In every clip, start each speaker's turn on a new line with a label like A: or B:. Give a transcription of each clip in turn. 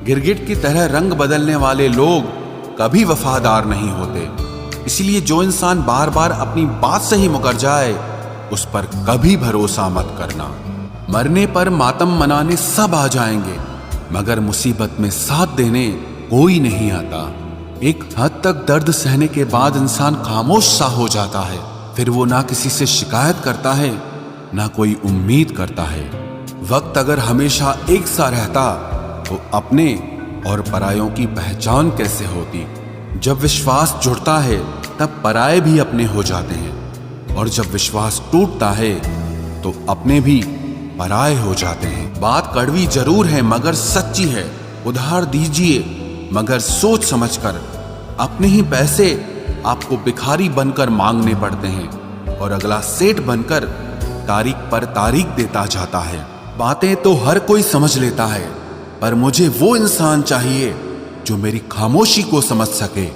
A: गिरगिट की तरह रंग बदलने वाले लोग कभी वफादार नहीं होते। इसलिए जो इंसान बार बार अपनी बात से ही मुकर जाए, उस पर कभी भरोसा मत करना। मरने पर मातम मनाने सब आ जाएंगे, मगर मुसीबत में साथ देने कोई नहीं आता। एक हद तक दर्द सहने के बाद इंसान खामोश सा हो जाता है। फिर वो ना किसी से शिकायत करता है, ना कोई उम्मीद करता है। वक्त अगर हमेशा एक सा रहता तो अपने और परायों की पहचान कैसे होती। जब विश्वास जुड़ता है तब पराये भी अपने हो जाते हैं, और जब विश्वास टूटता है तो अपने भी पराये हो जाते हैं। बात कड़वी जरूर है मगर सच्ची है। उधार दीजिए मगर सोच समझकर। अपने ही पैसे आपको भिखारी बनकर मांगने पड़ते हैं, और अगला सेठ बनकर तारीख पर तारीख देता जाता है। बातें तो हर कोई समझ लेता है, पर मुझे वो इंसान चाहिए जो मेरी खामोशी को समझ सके।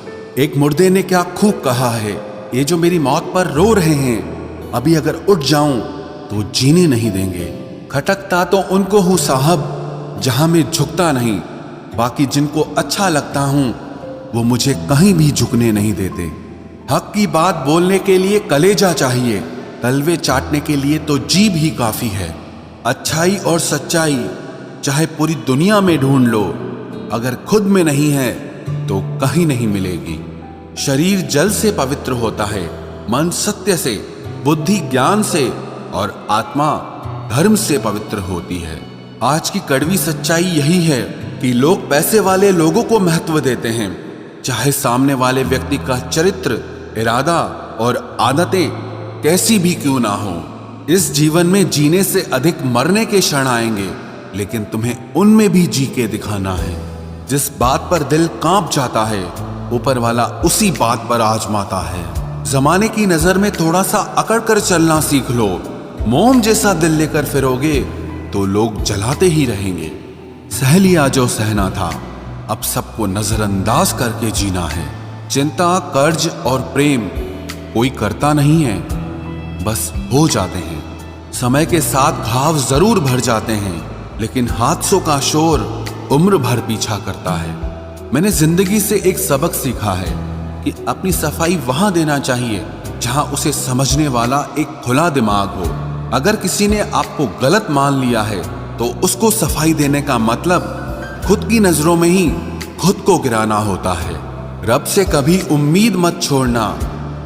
A: एक मुर्दे ने क्या खूब कहा है, ये जो मेरी मौत पर रो रहे हैं, अभी अगर उठ जाऊं तो जीने नहीं देंगे। खटकता तो उनको हूं साहब जहां मैं झुकता नहीं, बाकी जिनको अच्छा लगता हूं वो मुझे कहीं भी झुकने नहीं देते। हक की बात बोलने के लिए कलेजा चाहिए, तलवे चाटने के लिए तो जीभ ही काफी है। अच्छाई और सच्चाई चाहे पूरी दुनिया में ढूंढ लो, अगर खुद में नहीं है तो कहीं नहीं मिलेगी। शरीर जल से पवित्र होता है, मन सत्य से, बुद्धि ज्ञान से, और आत्मा धर्म से पवित्र होती है। आज की कड़वी सच्चाई यही है कि लोग पैसे वाले लोगों को महत्व देते हैं, चाहे सामने वाले व्यक्ति का चरित्र, इरादा और आदतें कैसी भी क्यों ना हो। इस जीवन में जीने से अधिक मरने के क्षण आएंगे, लेकिन तुम्हें उनमें भी जी के दिखाना है। जिस बात पर दिल कांप जाता है, ऊपर वाला उसी बात पर आजमाता है। जमाने की नजर में थोड़ा सा अकड़ कर चलना सीख लो। मोम जैसा दिल लेकर फिरोगे तो लोग जलाते ही रहेंगे। सह लिया जो सहना था, अब सबको नजरअंदाज करके जीना है। चिंता, कर्ज और प्रेम कोई करता नहीं है, बस हो जाते हैं। समय के साथ घाव जरूर भर जाते हैं, लेकिन हादसों का शोर उम्र भर पीछा करता है। मैंने जिंदगी से एक सबक सीखा है कि अपनी सफाई वहां देना चाहिए जहां उसे समझने वाला एक खुला दिमाग हो। अगर किसी ने आपको गलत मान लिया है तो उसको सफाई देने का मतलब खुद की नजरों में ही खुद को गिराना होता है। रब से कभी उम्मीद मत छोड़ना,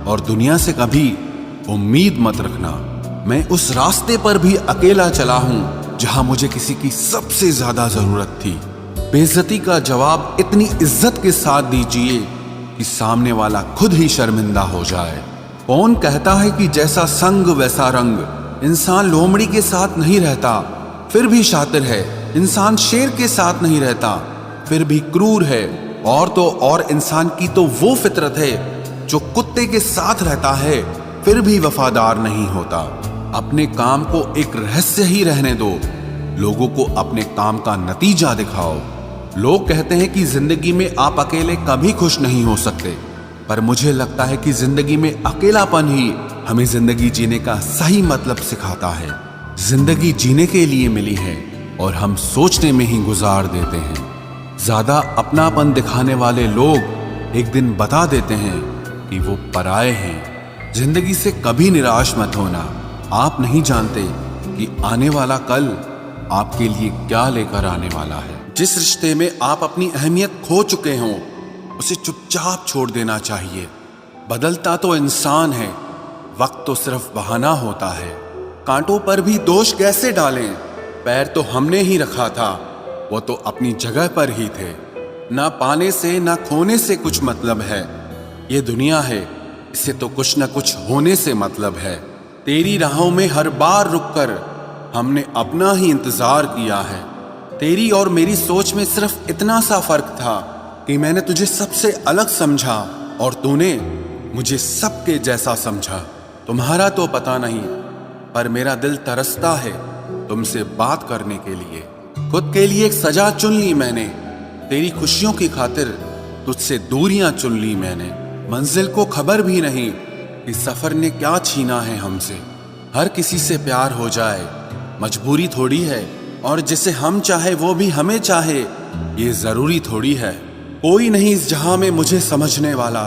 A: और दुनिया से कभी उम्मीद मत रखना। मैं उस रास्ते पर भी अकेला चला हूं जहां मुझे किसी की सबसे ज्यादा जरूरत थी। बेइज्जती का जवाब इतनी इज्जत के साथ दीजिए कि सामने वाला खुद ही शर्मिंदा हो जाए। कौन कहता है कि जैसा संग वैसा रंग। इंसान लोमड़ी के साथ नहीं रहता फिर भी शातिर है। इंसान शेर के साथ नहीं रहता फिर भी क्रूर है। और तो और इंसान की तो वो फितरत है जो कुत्ते के साथ रहता है फिर भी वफादार नहीं होता। अपने काम को एक रहस्य ही रहने दो, लोगों को अपने काम का नतीजा दिखाओ। लोग कहते हैं कि जिंदगी में आप अकेले कभी खुश नहीं हो सकते, पर मुझे लगता है कि जिंदगी में अकेलापन ही हमें जिंदगी जीने का सही मतलब सिखाता है। जिंदगी जीने के लिए मिली है और हम सोचने में ही गुजार देते हैं। ज्यादा अपनापन दिखाने वाले लोग एक दिन बता देते हैं कि वो पराये हैं। जिंदगी से कभी निराश मत होना। आप नहीं जानते कि आने वाला कल आपके लिए क्या लेकर आने वाला है। जिस रिश्ते में आप अपनी अहमियत खो चुके हों, उसे चुपचाप छोड़ देना चाहिए। बदलता तो इंसान है, वक्त तो सिर्फ बहाना होता है। कांटों पर भी दोष कैसे डालें, पैर तो हमने ही रखा था, वो तो अपनी जगह पर ही थे। ना पाने से ना खोने से कुछ मतलब है। ये दुनिया है, इसे तो कुछ न कुछ होने से मतलब है। तेरी राहों में हर बार रुककर हमने अपना ही इंतजार किया है। तेरी और मेरी सोच में सिर्फ इतना सा फर्क था कि मैंने तुझे सबसे अलग समझा और तूने मुझे सबके जैसा समझा। तुम्हारा तो पता नहीं, पर मेरा दिल तरसता है तुमसे बात करने के लिए। खुद के लिए एक सजा चुन ली मैंने, तेरी खुशियों की खातिर तुझसे दूरियां चुन ली मैंने। मंजिल को खबर भी नहीं कि सफर ने क्या छीना है हमसे। हर किसी से प्यार हो जाए मजबूरी थोड़ी है, और जिसे हम चाहे वो भी हमें चाहे, ये जरूरी थोड़ी है। कोई नहीं इस जहां में मुझे समझने वाला।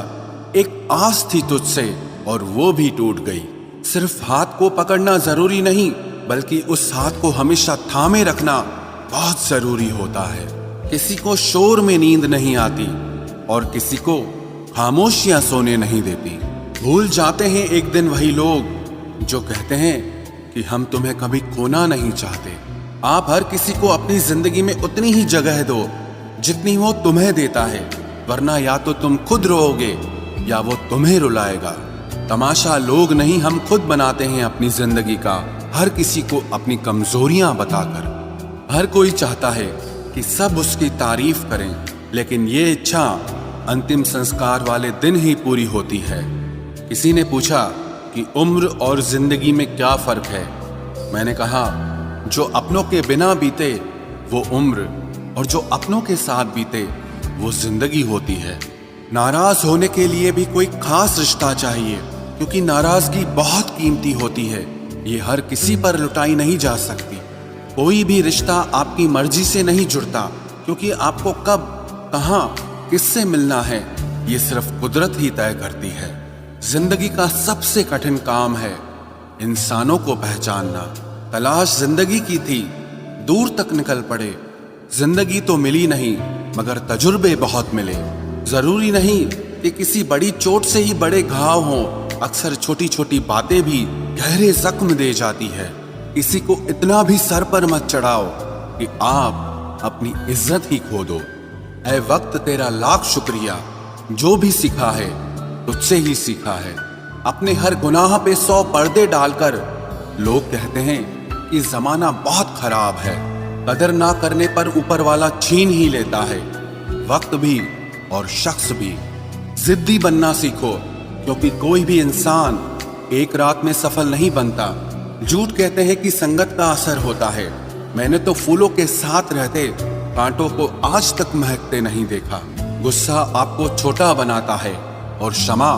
A: एक आस थी तुझसे और वो भी टूट गई। सिर्फ हाथ को पकड़ना जरूरी नहीं, बल्कि उस हाथ को हमेशा थामे रखना बहुत जरूरी होता है। किसी को शोर में नींद नहीं आती और किसी को खामोशियां सोने नहीं देती। भूल जाते हैं एक दिन वही लोग जो कहते हैं कि हम तुम्हें कभी खोना नहीं चाहते। आप हर किसी को अपनी जिंदगी में उतनी ही जगह दो जितनी वो तुम्हें देता है, वरना या तो तुम खुद रोओगे या वो तुम्हें रुलाएगा। तमाशा लोग नहीं, हम खुद बनाते हैं अपनी जिंदगी का, हर किसी को अपनी कमजोरियां बताकर। हर कोई चाहता है कि सब उसकी तारीफ करें, लेकिन ये इच्छा अंतिम संस्कार वाले दिन ही पूरी होती है। किसी ने पूछा कि उम्र और जिंदगी में क्या फर्क है। मैंने कहा, जो अपनों के बिना बीते वो उम्र, और जो अपनों के साथ बीते वो जिंदगी होती है। नाराज होने के लिए भी कोई खास रिश्ता चाहिए, क्योंकि नाराजगी बहुत कीमती होती है। ये हर किसी पर लुटाई नहीं जा सकती। कोई भी रिश्ता आपकी मर्जी से नहीं जुड़ता, क्योंकि आपको कब, कहां, किससे मिलना है ये सिर्फ कुदरत ही तय करती है। जिंदगी का सबसे कठिन काम है इंसानों को पहचानना। तलाश जिंदगी की थी, दूर तक निकल पड़े। जिंदगी तो मिली नहीं, मगर तजुर्बे बहुत मिले। जरूरी नहीं कि किसी बड़ी चोट से ही बड़े घाव हों, अक्सर छोटी छोटी बातें भी गहरे जख्म दे जाती है। किसी को इतना भी सर पर मत चढ़ाओ कि आप अपनी इज्जत ही खो दो। ऐ वक्त तेरा लाख शुक्रिया, जो भी सीखा है तुझसे ही सीखा है। अपने हर गुनाह पे 100 पर्दे डालकर लोग कहते हैं कि जमाना बहुत खराब है। कदर ना करने पर ऊपर वाला छीन ही लेता है, वक्त भी और शख्स भी। जिद्दी बनना सीखो, क्योंकि कोई भी इंसान एक रात में सफल नहीं बनता। झूठ कहते हैं कि संगत का असर होता है। मैंने तो फूलों के साथ रहते कांटों को आज तक महकते नहीं देखा। गुस्सा आपको छोटा बनाता है और क्षमा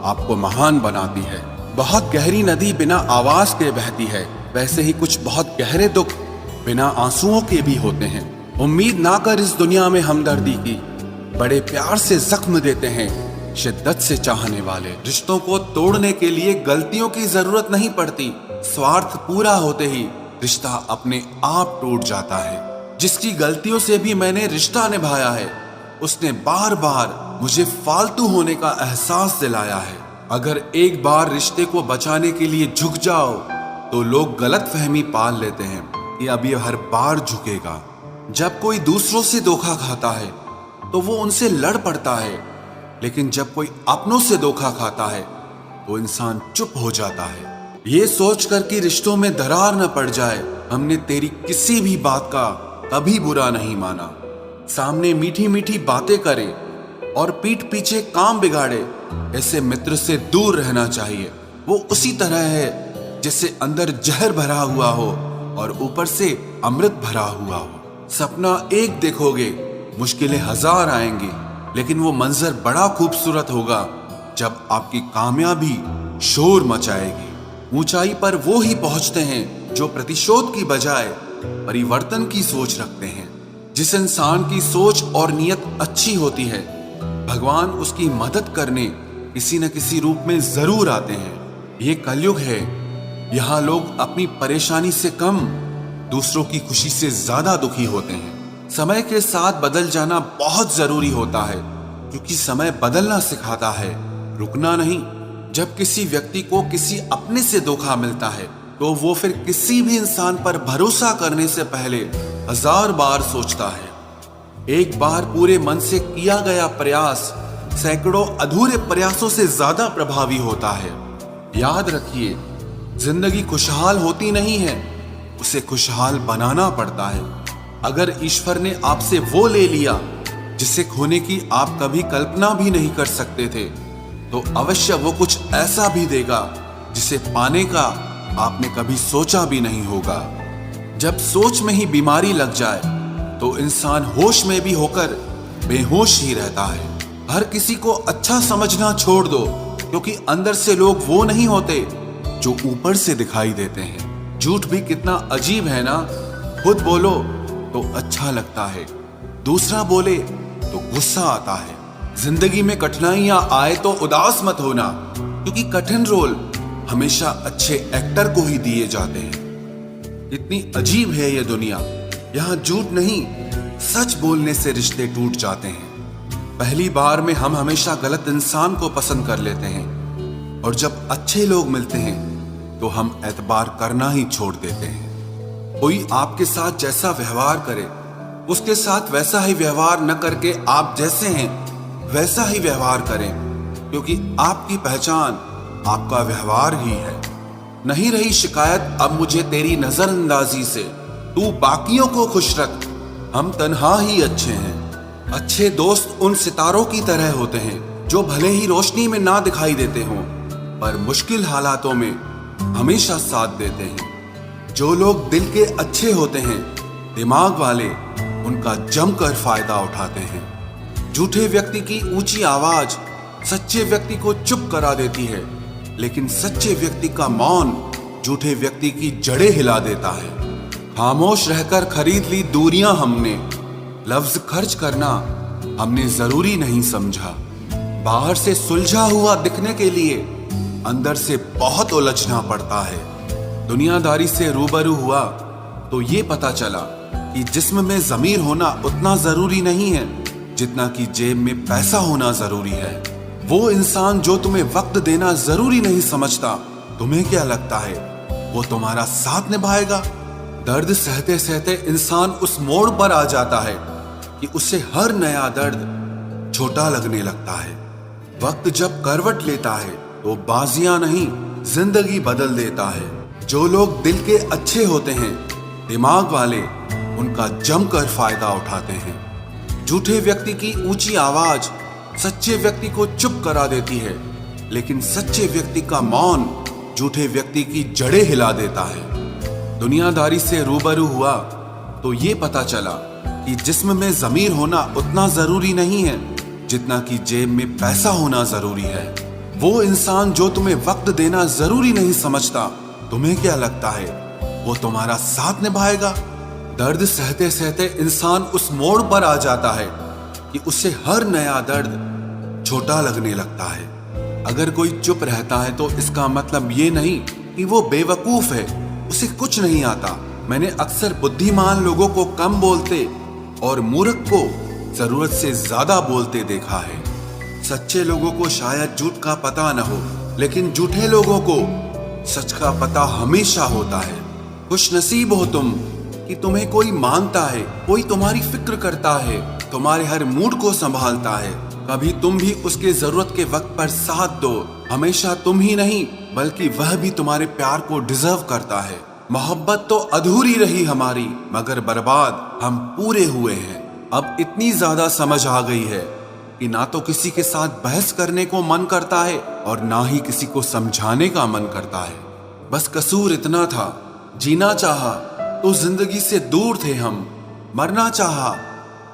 A: आपको महान बनाती है। बहुत गहरी नदी बिना आवाज के बहती है, वैसे ही कुछ बहुत गहरे दुख बिना आंसुओं के भी होते हैं। उम्मीद ना कर इस दुनिया में हमदर्दी की, बड़े प्यार से जख्म देते हैं शिद्दत से चाहने वाले। रिश्तों को तोड़ने के लिए गलतियों की जरूरत नहीं पड़ती, स्वार्थ पूरा होते ही रिश्ता अपने आप टूट जाता है। जिसकी गलतियों से भी मैंने रिश्ता निभाया है, उसने बार बार मुझे फालतू होने का एहसास दिलाया है। अगर एक बार रिश्ते को बचाने के लिए झुक जाओ तो लोग गलत फहमी पाल लेते हैं कि अब ये हर बार झुकेगा। जब कोई दूसरों से धोखा खाता है तो वो उनसे लड़ पड़ता है, लेकिन जब कोई अपनों से धोखा खाता है तो इंसान चुप हो जाता है। ये सोचकर कि रिश्तों में दरार न पड़ जाए, हमने तेरी किसी भी बात का कभी बुरा नहीं माना। सामने मीठी मीठी बातें करे और पीठ पीछे काम बिगाड़े, ऐसे मित्र से दूर रहना चाहिए। वो उसी तरह है जैसे अंदर जहर भरा हुआ हो और ऊपर से अमृत भरा हुआ हो। सपना एक देखोगे, मुश्किलें 1000 आएंगी, लेकिन वो मंजर बड़ा खूबसूरत होगा जब आपकी कामयाबी शोर मचाएगी। ऊंचाई पर वो ही पहुंचते हैं जो प्रतिशोध की बजाय परिवर्तन की सोच रखते हैं। जिस इंसान की सोच और नियत अच्छी होती है, भगवान उसकी मदद करने किसी न किसी रूप में जरूर आते हैं। ये कलयुग है, यहाँ लोग अपनी परेशानी से कम दूसरों की खुशी से ज्यादा दुखी होते हैं। समय के साथ बदल जाना बहुत जरूरी होता है, क्योंकि समय बदलना सिखाता है, रुकना नहीं। जब किसी व्यक्ति को किसी अपने से धोखा मिलता है तो वो फिर किसी भी इंसान पर भरोसा करने से पहले 1000 बार सोचता है। एक बार पूरे मन से किया गया प्रयास सैकड़ों अधूरे प्रयासों से ज्यादा प्रभावी होता है। याद रखिए, जिंदगी खुशहाल होती नहीं है, उसे खुशहाल बनाना पड़ता है। अगर ईश्वर ने आपसे वो ले लिया जिसे खोने की आप कभी कल्पना भी नहीं कर सकते थे, तो अवश्य वो कुछ ऐसा भी देगा जिसे पाने का आपने कभी सोचा भी नहीं होगा। जब सोच में ही बीमारी लग जाए तो इंसान होश में भी होकर बेहोश ही रहता है। हर किसी को अच्छा समझना छोड़ दो, क्योंकि अंदर से लोग वो नहीं होते जो ऊपर से दिखाई देते हैं। झूठ भी कितना अजीब है ना, खुद बोलो तो अच्छा लगता है, दूसरा बोले तो गुस्सा आता है। जिंदगी में कठिनाइयां आए तो उदास मत होना, क्योंकि कठिन रोल हमेशा अच्छे एक्टर को ही दिए जाते हैं। इतनी अजीब है ये दुनिया, यहाँ झूठ नहीं सच बोलने से रिश्ते टूट जाते हैं। पहली बार में हम हमेशा गलत इंसान को पसंद कर लेते हैं, और जब अच्छे लोग मिलते हैं तो हम एतबार करना ही छोड़ देते हैं। कोई आपके साथ जैसा व्यवहार करे, उसके साथ वैसा ही व्यवहार न करके आप जैसे हैं वैसा ही व्यवहार करें, क्योंकि आपकी पहचान आपका व्यवहार ही है। नहीं रही शिकायत अब मुझे तेरी नजरअंदाजी से, तू बाकियों को खुश रख, हम तन्हा ही अच्छे हैं। अच्छे दोस्त उन सितारों की तरह होते हैं जो भले ही रोशनी में ना दिखाई देते हों, पर मुश्किल हालातों में हमेशा साथ देते हैं। जो लोग दिल के अच्छे होते हैं, दिमाग वाले, उनका जमकर फायदा उठाते हैं। झूठे व्यक्ति की ऊंची आवाज सच्चे व्यक्ति को चुप करा देती है, लेकिन सच्चे व्यक्ति का मौन झूठे व्यक्ति की जड़ें हिला देता है। खामोश रहकर खरीद ली दूरियां हमने, लफ्ज खर्च करना हमने जरूरी नहीं समझा। बाहर से सुलझा हुआ दिखने के लिए अंदर से बहुत उलझना पड़ता है। दुनियादारी से रूबरू हुआ तो ये पता चला कि जिस्म में ज़मीर होना उतना जरूरी नहीं है जितना कि जेब में पैसा होना जरूरी है। वो इंसान जो तुम्हें वक्त देना जरूरी नहीं समझता, तुम्हें क्या लगता है वो तुम्हारा साथ निभाएगा? दर्द सहते सहते इंसान उस मोड़ पर आ जाता है कि उसे हर नया दर्द छोटा लगने लगता है। वक्त जब करवट लेता है तो बाजियां नहीं जिंदगी बदल देता है। जो लोग दिल के अच्छे होते हैं, दिमाग वाले, उनका जमकर फायदा उठाते हैं। झूठे व्यक्ति की ऊंची आवाज सच्चे व्यक्ति को चुप करा देती है, लेकिन सच्चे व्यक्ति का मौन झूठे व्यक्ति की जड़ें हिला देता है। दुनियादारी से रूबरू हुआ तो ये पता चला कि जिस्म में ज़मीर होना उतना जरूरी नहीं है जितना कि जेब में पैसा होना जरूरी है। वो इंसान जो तुम्हें वक्त देना जरूरी नहीं समझता, तुम्हें क्या लगता है वो तुम्हारा साथ निभाएगा? दर्द सहते सहते इंसान उस मोड़ पर आ जाता है कि उसे हर नया दर्द छोटा लगने लगता है। अगर कोई चुप रहता है तो इसका मतलब ये नहीं कि वो बेवकूफ है, उसे कुछ नहीं आता। मैंने अक्सर बुद्धिमान लोगों को कम बोलते और मूर्ख को जरूरत से ज्यादा बोलते देखा है। सच्चे लोगों को शायद झूठ का पता न हो, लेकिन झूठे लोगों को सच का पता हमेशा होता है। खुशनसीब हो तुम कि तुम्हें कोई मानता है, कोई तुम्हारी फिक्र करता है, तुम्हारे हर मूड को संभालता है। कभी तुम भी उसके जरूरत के वक्त पर साथ दो। हमेशा तुम ही नहीं बल्कि वह भी तुम्हारे प्यार को डिजर्व करता है। मोहब्बत तो अधूरी रही हमारी, मगर बर्बाद हम पूरे हुए हैं। अब इतनी ज्यादा समझ आ गई है कि ना तो किसी के साथ बहस करने को मन करता है और ना ही किसी को समझाने का मन करता है। बस कसूर इतना था, जीना चाहा तो जिंदगी से दूर थे हम, मरना चाहा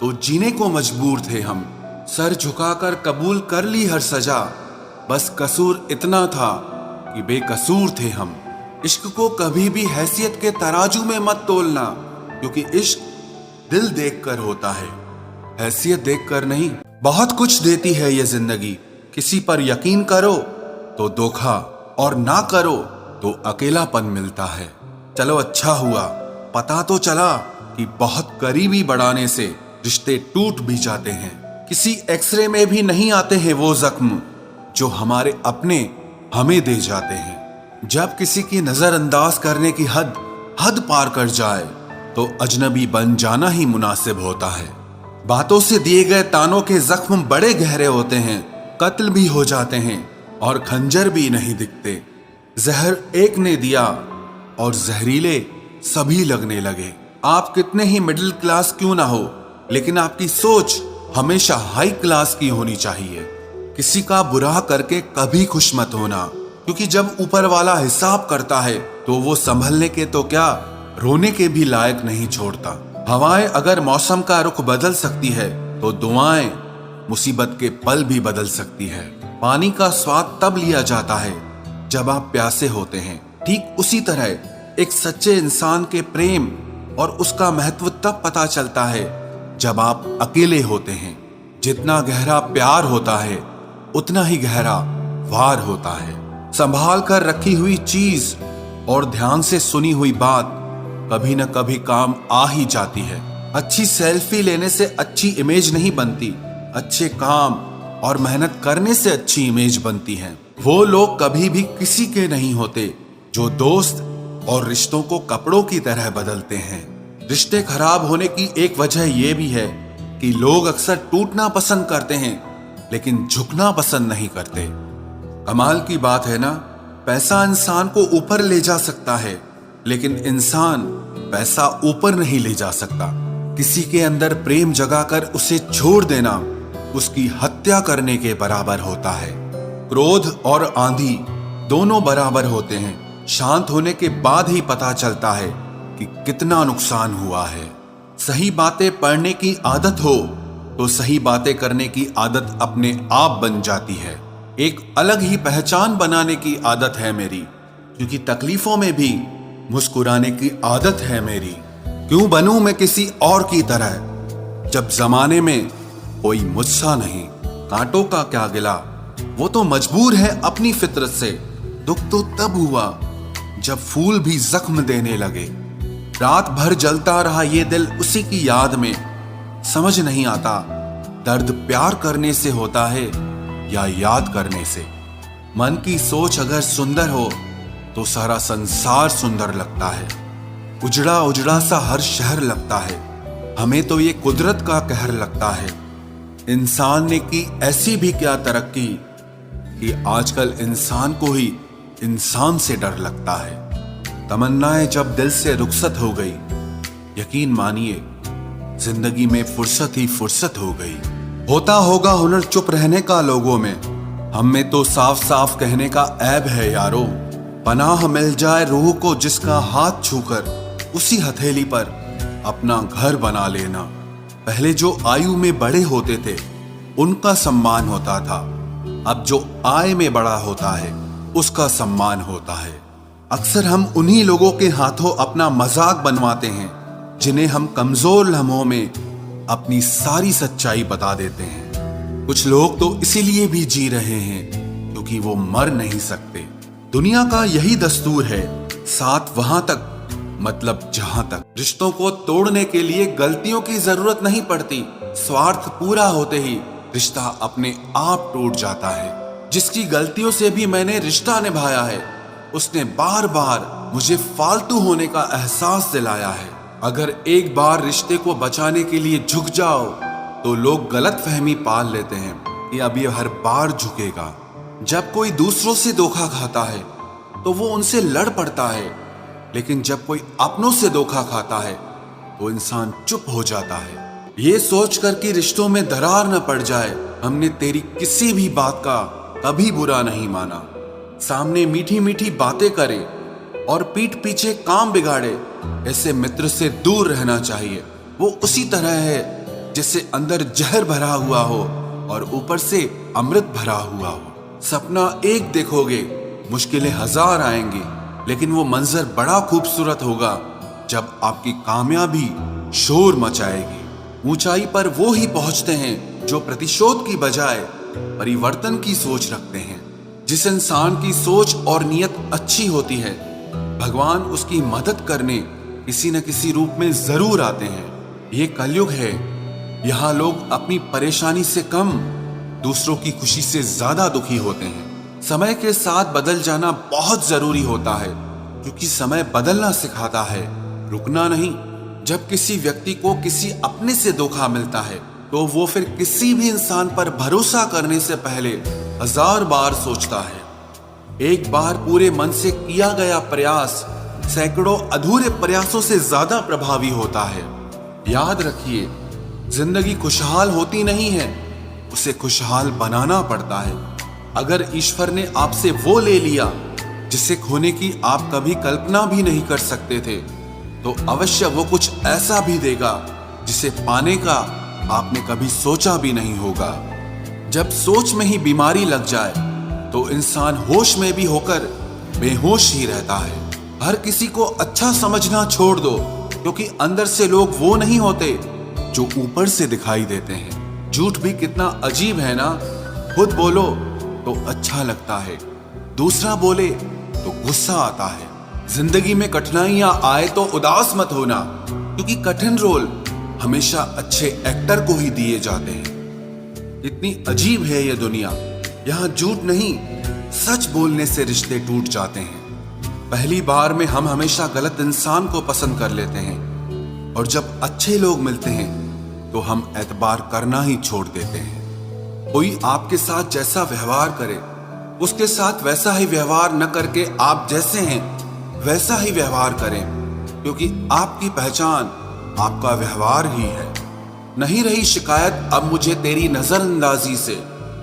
A: तो जीने को मजबूर थे हम। सर झुकाकर कबूल कर ली हर सजा, बस कसूर इतना था कि बेकसूर थे हम। इश्क को कभी भी हैसियत के तराजू में मत तोलना, क्योंकि इश्क दिल देखकर होता है, हैसियत देखकर नहीं। बहुत कुछ देती है ये जिंदगी, किसी पर यकीन करो तो धोखा और ना करो तो अकेलापन मिलता है। चलो अच्छा हुआ पता तो चला कि बहुत करीबी बढ़ाने से रिश्ते टूट भी जाते हैं। किसी एक्सरे में भी नहीं आते हैं वो जख्म जो हमारे अपने हमें दे जाते हैं। जब किसी की नजरअंदाज करने की हद पार कर जाए तो अजनबी बन जाना ही मुनासिब होता है। बातों से दिए गए तानों के जख्म बड़े गहरे होते हैं, कत्ल भी हो जाते हैं और खंजर भी नहीं दिखते। जहर एक ने दिया और जहरीले सभी लगने लगे। आप कितने ही मिडिल क्लास क्यों ना हो, लेकिन आपकी सोच हमेशा हाई क्लास की होनी चाहिए। किसी का बुरा करके कभी खुश मत होना, क्योंकि जब ऊपर वाला हिसाब करता है तो वो संभलने के तो क्या रोने के भी लायक नहीं छोड़ता। हवाएं अगर मौसम का रुख बदल सकती है तो दुआएं मुसीबत के पल भी बदल सकती है। पानी का स्वाद तब लिया जाता है जब आप प्यासे होते हैं। ठीक उसी तरह एक सच्चे इंसान के प्रेम और उसका महत्व तब पता चलता है जब आप अकेले होते हैं। जितना गहरा प्यार होता है उतना ही गहरा वार होता है। संभाल कर रखी हुई चीज और ध्यान से सुनी हुई बात कभी न कभी काम आ ही जाती है। अच्छी सेल्फी लेने से अच्छी इमेज नहीं बनती, अच्छे काम और मेहनत करने से अच्छी इमेज बनती है। वो लोग कभी भी किसी के नहीं होते जो दोस्त और रिश्तों को कपड़ों की तरह बदलते हैं। रिश्ते खराब होने की एक वजह यह भी है कि लोग अक्सर टूटना पसंद करते हैं लेकिन झुकना पसंद नहीं करते। कमाल की बात है ना, पैसा इंसान को ऊपर ले जा सकता है लेकिन इंसान पैसा ऊपर नहीं ले जा सकता। किसी के अंदर प्रेम जगाकर उसे छोड़ देना उसकी हत्या करने के बराबर होता है। क्रोध और आंधी दोनों बराबर होते हैं। शांत होने के बाद ही पता चलता है कि कितना नुकसान हुआ है। सही बातें पढ़ने की आदत हो तो सही बातें करने की आदत अपने आप बन जाती है। एक अलग ही पहचान बनाने की आदत है मेरी, क्योंकि तकलीफों में भी मुस्कुराने की आदत है मेरी। क्यों बनूं मैं किसी और की तरह जब जमाने में कोई मुझसा नहीं। कांटों का क्या गिला, वो तो मजबूर है अपनी फितरत से। दुख तो तब हुआ जब फूल भी जख्म देने लगे। रात भर जलता रहा ये दिल उसी की याद में। समझ नहीं आता दर्द प्यार करने से होता है या याद करने से। मन की सोच अगर सुंदर हो तो सारा संसार सुंदर लगता है। उजड़ा उजड़ा सा हर शहर लगता है। हमें तो ये कुदरत का कहर लगता है। इंसान ने की ऐसी भी क्या तरक्की कि आजकल इंसान को ही इंसान से डर लगता है। तमन्नाएं जब दिल से रुखसत हो गई, यकीन मानिए जिंदगी में फुर्सत ही फुर्सत हो गई। होता होगा हुनर चुप रहने का लोगों में, हम में तो साफ साफ कहने का ऐब है यारो। पनाह मिल जाए रूह को जिसका हाथ छूकर उसी हथेली पर अपना घर बना लेना। पहले जो आयु में बड़े होते थे उनका सम्मान होता था, अब जो आय में बड़ा होता है उसका सम्मान होता है। अक्सर हम उन्हीं लोगों के हाथों अपना मजाक बनवाते हैं जिन्हें हम कमजोर लम्हों में अपनी सारी सच्चाई बता देते हैं। कुछ लोग तो इसीलिए भी जी रहे हैं क्योंकि वो मर नहीं सकते। दुनिया का यही दस्तूर है, साथ वहां तक मतलब जहां तक। रिश्तों को तोड़ने के लिए गलतियों की जरूरत नहीं पड़ती। स्वार्थ पूरा होते ही रिश्ता अपने आप टूट जाता है। जिसकी गलतियों से भी मैंने रिश्ता निभाया है उसने बार बार मुझे फालतू होने का एहसास दिलाया है। अगर एक बार रिश्ते को बचाने के लिए झुक जाओ तो लोग गलत फहमी पाल लेते हैं कि अब ये हर बार झुकेगा। जब कोई दूसरों से धोखा खाता है तो वो उनसे लड़ पड़ता है, लेकिन जब कोई अपनों से धोखा खाता है तो इंसान चुप हो जाता है। ये सोचकर कि रिश्तों में दरार न पड़ जाए, हमने तेरी किसी भी बात का कभी बुरा नहीं माना। सामने मीठी मीठी बातें करे और पीठ पीछे काम बिगाड़े, ऐसे मित्र से दूर रहना चाहिए। वो उसी तरह है जिससे अंदर जहर भरा हुआ हो और ऊपर से अमृत भरा हुआ हो। सपना एक देखोगे, मुश्किलें हजार आएंगी, लेकिन वो मंजर बड़ा खूबसूरत होगा जब आपकी कामयाबी शोर मचाएगी। ऊंचाई पर वो ही पहुंचते हैं जो प्रतिशोध की बजाय परिवर्तन की सोच रखते हैं। जिस इंसान की सोच और नियत अच्छी होती है, भगवान उसकी मदद करने किसी न किसी रूप में जरूर आते हैं। ये कलयुग है, यहाँ लोग अपनी परेशानी से कम दूसरों की खुशी से ज्यादा दुखी होते हैं। समय के साथ बदल जाना बहुत जरूरी होता है, क्योंकि समय बदलना सिखाता है, रुकना नहीं। जब किसी व्यक्ति को किसी अपने से धोखा मिलता है तो वो फिर किसी भी इंसान पर भरोसा करने से पहले हजार बार सोचता है। एक बार पूरे मन से किया गया प्रयास सैकड़ों अधूरे प्रयासों से ज्यादा प्रभावी होता है। याद रखिए, जिंदगी खुशहाल होती नहीं है, उसे खुशहाल बनाना पड़ता है। अगर ईश्वर ने आपसे वो ले लिया जिसे खोने की आप कभी कल्पना भी नहीं कर सकते थे, तो अवश्य वो कुछ ऐसा भी देगा जिसे पाने का आपने कभी सोचा भी नहीं होगा। जब सोच में ही बीमारी लग जाए तो इंसान होश में भी होकर बेहोश ही रहता है। हर किसी को अच्छा समझना छोड़ दो क्योंकि अंदर से लोग वो नहीं होते जो ऊपर से दिखाई देते हैं। झूठ भी कितना अजीब है ना। खुद बोलो तो अच्छा लगता है, दूसरा बोले तो गुस्सा आता है। जिंदगी में कठिनाइयां आए तो उदास मत होना, क्योंकि कठिन रोल हमेशा अच्छे एक्टर को ही दिए जाते हैं। इतनी अजीब है ये दुनिया, यहाँ झूठ नहीं सच बोलने से रिश्ते टूट जाते हैं। पहली बार में हम हमेशा गलत इंसान को पसंद कर लेते हैं, और जब अच्छे लोग मिलते हैं तो हम एतबार करना ही छोड़ देते हैं। कोई आपके साथ जैसा व्यवहार करे, उसके साथ वैसा ही व्यवहार न करके आप जैसे हैं वैसा ही व्यवहार करें, क्योंकि आपकी पहचान आपका व्यवहार ही है। नहीं रही शिकायत अब मुझे तेरी नजरअंदाजी से,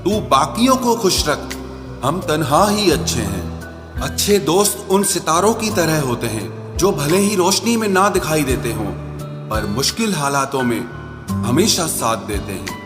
A: तू बाकियों को खुश रख, हम तन्हा ही अच्छे हैं। अच्छे दोस्त उन सितारों की तरह होते हैं जो भले ही रोशनी में ना दिखाई देते हों, पर मुश्किल हालातों में हमेशा साथ देते हैं।